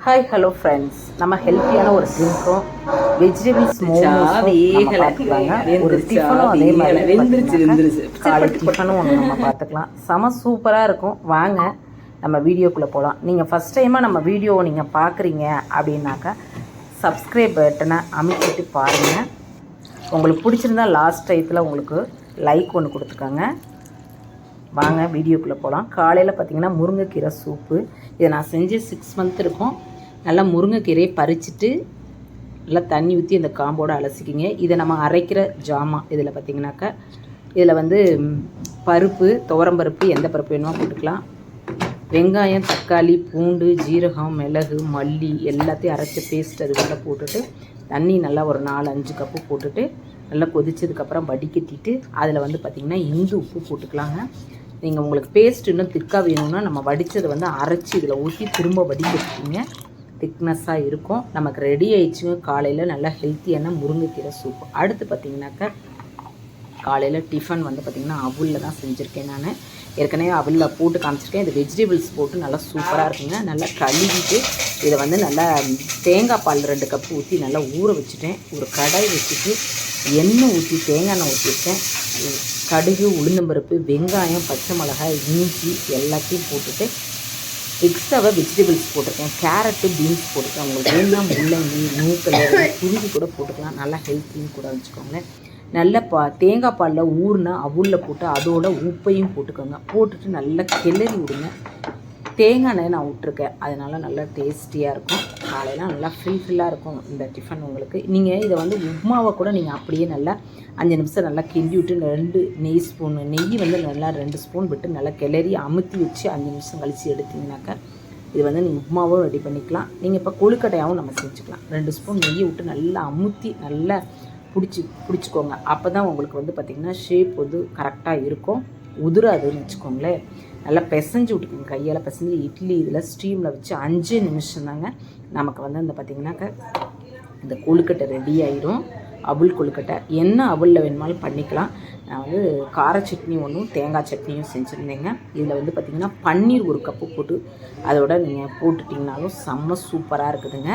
Hi hello friends, நம்ம ஹெல்த்தியான ஒரு ட்ரிங்க்கும் வெஜிடபிள்ஸ் பார்த்துக்கலாங்க. ஒரு டிஃபனும் அதே மாதிரி காலை டிஃபனும் ஒன்று நம்ம பார்த்துக்கலாம். செம சூப்பராக இருக்கும். வாங்க நம்ம வீடியோக்குள்ளே போகலாம். நீங்கள் ஃபஸ்ட் டைமாக நம்ம வீடியோவை நீங்கள் பார்க்குறீங்க அப்படின்னாக்கா சப்ஸ்கிரைப் பட்டனை அமைக்கிட்டு பாருங்கள். உங்களுக்கு பிடிச்சிருந்தா லாஸ்ட் டயத்தில் உங்களுக்கு லைக் ஒன்று கொடுத்துக்கோங்க. வாங்க வீடியோக்குள்ளே போகலாம். காலையில் பார்த்திங்கன்னா முருங்கைக்கீரை சூப்பு. இதை நான் செஞ்சு 6 மந்த் இருக்கும். நல்லா முருங்கைக்கீரையை பறிச்சுட்டு நல்லா தண்ணி ஊற்றி இந்த காம்போடு அலசிக்கிங்க. இதை நம்ம அரைக்கிற ஜாமான். இதில் பார்த்திங்கனாக்கா இதில் வந்து பருப்பு, துவரம்பருப்பு, எந்த பருப்பு வேணுமோ போட்டுக்கலாம். வெங்காயம், தக்காளி, பூண்டு, ஜீரகம், மிளகு, மல்லி எல்லாத்தையும் அரைச்ச பேஸ்ட் அது கூட போட்டுட்டு தண்ணி நல்லா ஒரு 4-5 கப்பு போட்டுட்டு நல்லா கொதிச்சதுக்கப்புறம் வடிகட்டிட்டு அதில் வந்து பார்த்திங்கன்னா இந்து உப்பு போட்டுக்கலாங்க. நீங்கள் உங்களுக்கு பேஸ்ட் இன்னும் திக்காக வேணும்னா நம்ம வடித்ததை வந்து அரைச்சி இதில் ஊற்றி திரும்ப வடிகட்டிங்க. திக்னஸ்ஸாக இருக்கும். நமக்கு ரெடி ஆயிடுச்சுங்க. காலையில் நல்லா ஹெல்த்தியான முருங்கைக்கீரை சூப்பு. அடுத்து பார்த்திங்கனாக்கா காலையில் டிஃபன் வந்து பார்த்திங்கன்னா அவுளில் தான் செஞ்சுருக்கேன். நான் ஏற்கனவே அவுளில் போட்டு காமிச்சிருக்கேன். இது வெஜிடபிள்ஸ் போட்டு நல்லா சூப்பராக இருக்குங்க. நல்லா கழுவிட்டு இதை வந்து நல்லா தேங்காய் பால் 2 கப்பு ஊற்றி நல்லா ஊற வச்சுட்டேன். ஒரு கடாய் வச்சுட்டு எண்ணெய் ஊற்றி தேங்காய் எண்ணெய் ஊற்றிருக்கேன். கடுகு, உளுந்தம்பருப்பு, வெங்காயம், பச்சை மிளகாய், இஞ்சி எல்லாத்தையும் போட்டுட்டு எக்ஸ்ட்ராவாக வெஜிடபிள்ஸ் போட்டிருக்கேன். கேரட்டு, பீன்ஸ் போட்டிருக்கேன். உங்களுக்கு வேணும்னா முள்ளங்கி, நூக்கல் துருவி கூட போட்டுக்கலாம். நல்லா ஹெல்த்தியும் கூட வச்சுக்கோங்க. நல்ல தேங்காய் பாலில் ஊறுனா அவுளில் போட்டு அதோட உப்பையும் போட்டுக்கோங்க. போட்டுட்டு நல்லா கிளறி விடுங்க. தேங்காய் எண்ணெய் நான் விட்டுருக்கேன், அதனால் நல்லா டேஸ்டியாக இருக்கும். காலையில் நல்லா ஃபில்லாக இருக்கும் இந்த டிஃபன் உங்களுக்கு. நீங்கள் இதை வந்து உப்மாவை கூட நீங்கள் அப்படியே நல்லா 5 நிமிஷம் நல்லா கிண்டி விட்டு 2 நெய் வந்து நல்லா 2 ஸ்பூன் விட்டு நல்லா கிளறி அமுத்தி வச்சு 5 நிமிஷம் கழித்து எடுத்திங்கனாக்கா இது வந்து நீங்கள் உப்மாவும் ரெடி பண்ணிக்கலாம். நீங்கள் இப்போ கொழுக்கட்டையாகவும் நம்ம செஞ்சுக்கலாம். 2 ஸ்பூன் நெய்யை விட்டு நல்லா அமுத்தி நல்லா பிடிச்சிக்கோங்க. அப்போ தான் உங்களுக்கு வந்து பார்த்திங்கன்னா ஷேப் வந்து கரெக்டாக இருக்கும், உதிராதுன்னு வச்சுக்கோங்களேன். நல்லா பிசைஞ்சு விட்டுக்கோங்க. கையால் பிசைஞ்சு இட்லி இதில் ஸ்டீமில் வச்சு 5 நிமிஷம் தாங்க நமக்கு வந்து அந்த பார்த்திங்கனாக்கா இந்த கொழுக்கட்டை ரெடி ஆகிடும். அவுள் கொழுக்கட்டை என்ன அவுளில் வேணுமாலும் பண்ணிக்கலாம். நான் வந்து கார சட்னி ஒன்றும் தேங்காய் சட்னியும் செஞ்சுருந்தேங்க. இதில் வந்து பார்த்திங்கன்னா பன்னீர் 1 கப்பு போட்டு அதோட நீங்கள் போட்டுட்டிங்கனாலும் செம்ம சூப்பராக இருக்குதுங்க.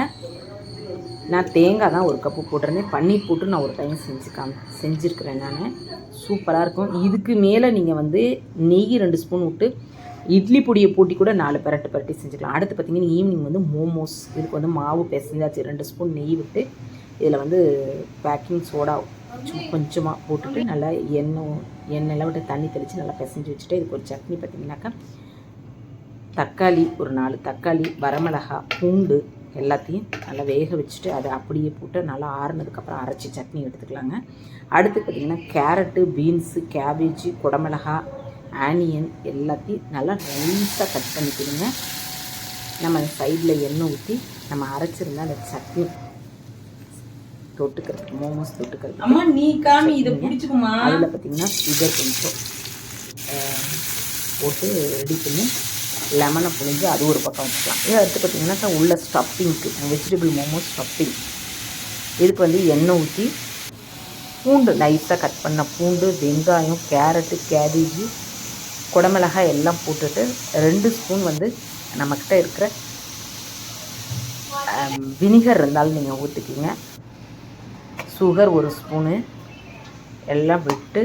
நான் தேங்காய் தான் 1 கப்பு போட்டிருந்தேன். பன்னீர் போட்டு நான் ஒரு டைம் செஞ்சுருக்கிறேன். நான் சூப்பராக இருக்கும். இதுக்கு மேலே நீங்கள் வந்து நெய் 2 ஸ்பூன் விட்டு இட்லி பொடியை போட்டி கூட 4 பரட்டி செஞ்சுக்கலாம். அடுத்து பார்த்திங்கன்னா ஈவினிங் வந்து மோமோஸ். இதுக்கு வந்து மாவு பிசைஞ்சாச்சு. 2 ஸ்பூன் நெய் விட்டு இதில் வந்து பேக்கிங் சோடா கொஞ்சமாக போட்டுட்டு நல்லா எண்ணெயெல்லாம் விட்டு தண்ணி தெளித்து நல்லா பிசைஞ்சு வச்சுட்டு இதுக்கு ஒரு சட்னி பார்த்திங்கனாக்கா தக்காளி ஒரு 4 தக்காளி, வரமிளகா, பூண்டு எல்லாத்தையும் நல்லா வேக வச்சுட்டு அதை அப்படியே போட்டு நல்லா ஆறுனதுக்கப்புறம் அரைச்சி சட்னி எடுத்துக்கலாங்க. அடுத்து பார்த்திங்கன்னா கேரட்டு, பீன்ஸு, கேபேஜி, குடமிளகா, ஆனியன் எல்லாத்தையும் நல்லா நைஸாக கட் பண்ணிக்கிடுங்க. நம்ம சைடில் எண்ணெய் ஊற்றி நம்ம அரைச்சிருந்தா அந்த சட்னி தொட்டுக்கிறதுக்கு மோமோஸ் தொட்டுக்கிறதுக்கு அம்மா நீ காமி இதை பிடிச்சிக்குமா. அதில் பார்த்திங்கன்னா சுகர் கொஞ்சம் போட்டு ரெடி பண்ணி லெமனை புழிஞ்சு அது ஒரு பக்கம் வச்சுக்கலாம். இதை அடுத்து பார்த்திங்கன்னாக்கா உள்ள ஸ்டஃப்பிங்க்கு வெஜிடபிள் மோமோஸ் ஸ்டஃப்பிங். இதுக்கு வந்து எண்ணெய் ஊற்றி பூண்டு நைஸாக கட் பண்ண பூண்டு, வெங்காயம், கேரட்டு, கேபேஜி, குடமிளகாய் எல்லாம் போட்டுட்டு 2 ஸ்பூன் வந்து நம்மக்கிட்ட இருக்கிற வினிகர் இருந்தாலும் நீங்கள் ஊற்றிக்கிங்க. சுகர் 1 ஸ்பூனு எல்லாம் விட்டு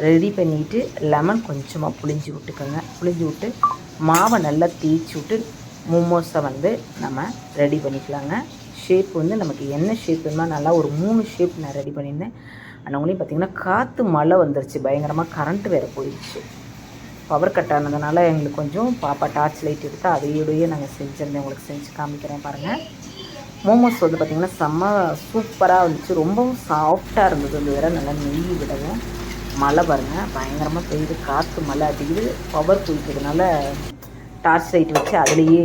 ரெடி பண்ணிவிட்டு லெமன் கொஞ்சமாக புழிஞ்சு விட்டுக்கோங்க. புழிஞ்சு விட்டு மாவை நல்லா தேய்ச்சி விட்டு மோமோஸை வந்து நம்ம ரெடி பண்ணிக்கலாங்க. ஷேப் வந்து நமக்கு என்ன ஷேப் வேணுமா நல்லா ஒரு 3 ஷேப் நான் ரெடி பண்ணியிருந்தேன். அண்ணவங்களையும் பார்த்திங்கன்னா காற்று மழை வந்துருச்சு, பயங்கரமாக கரண்ட்டு வேறு போயிடுச்சு. பவர் கட் ஆனதுனால எங்களுக்கு கொஞ்சம் பாப்பா டார்ச் லைட் எடுத்து அதையோடையே நாங்கள் செஞ்சுருந்தேன். உங்களுக்கு செஞ்சு காமிக்கிறேன் பாருங்கள். மோமோஸ் வந்து பார்த்திங்கன்னா செம்ம சூப்பராக வந்துச்சு. ரொம்பவும் சாஃப்டாக இருந்தது. அந்த வேறு நல்லா நெய் விடவும் மழை பாருங்கள் பயங்கரமாக பெய்யுது. காற்று மழை அடிக்குது. பவர் போயிட்டதுனால டார்ச் லைட் வச்சு அதுலேயே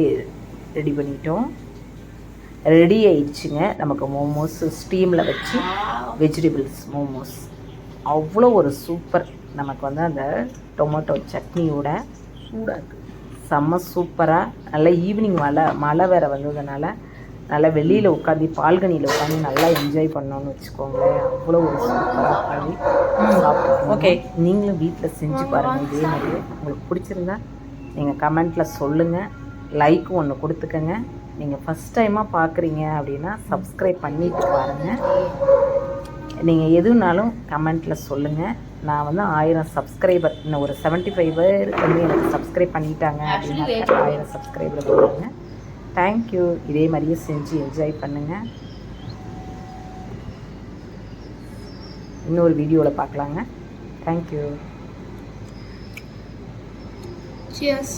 ரெடி பண்ணிட்டோம். ரெடி ஆயிடுச்சுங்க நமக்கு மோமோஸ் ஸ்டீமில் வச்சு வெஜிடபிள்ஸ் மோமோஸ். அவ்வளோ ஒரு சூப்பர். நமக்கு வந்து அந்த டொமேட்டோ சட்னியோட சூடாக இருக்குது. செம்ம சூப்பராக நல்லா ஈவினிங் மழை வேறு வந்ததுனால நல்லா வெளியில் உட்காந்து பால்கனியில் உட்காந்து நல்லா என்ஜாய் பண்ணோன்னு வச்சுக்கோங்களேன். அவ்வளோ ஒரு சூப்பராக பண்ணி சாப்பிட்டு ஓகே. நீங்களும் வீட்டில் செஞ்சு பாருங்கள். இதே மாதிரி உங்களுக்கு பிடிச்சிருந்தா நீங்கள் கமெண்ட்டில் சொல்லுங்கள். லைக் ஒன்று கொடுத்துக்கங்க. நீங்கள் ஃபஸ்ட் டைமாக பார்க்குறீங்க அப்படின்னா சப்ஸ்கிரைப் பண்ணிட்டு பாருங்கள். நீங்கள் எதுனாலும் கமெண்ட்டில் சொல்லுங்கள். நான் வந்து 1000 சப்ஸ்கிரைபர், இன்னும் ஒரு 75 பேர் வந்து எனக்கு சப்ஸ்கிரைப் பண்ணிட்டாங்க அப்படின்னா 1000 சப்ஸ்கிரைபர் பண்ணுங்க. தேங்க்யூ. இதே மாதிரியே செஞ்சு என்ஜாய் பண்ணுங்கள். இன்னொரு வீடியோவில் பார்க்கலாங்க. தேங்க்யூ. Cheers.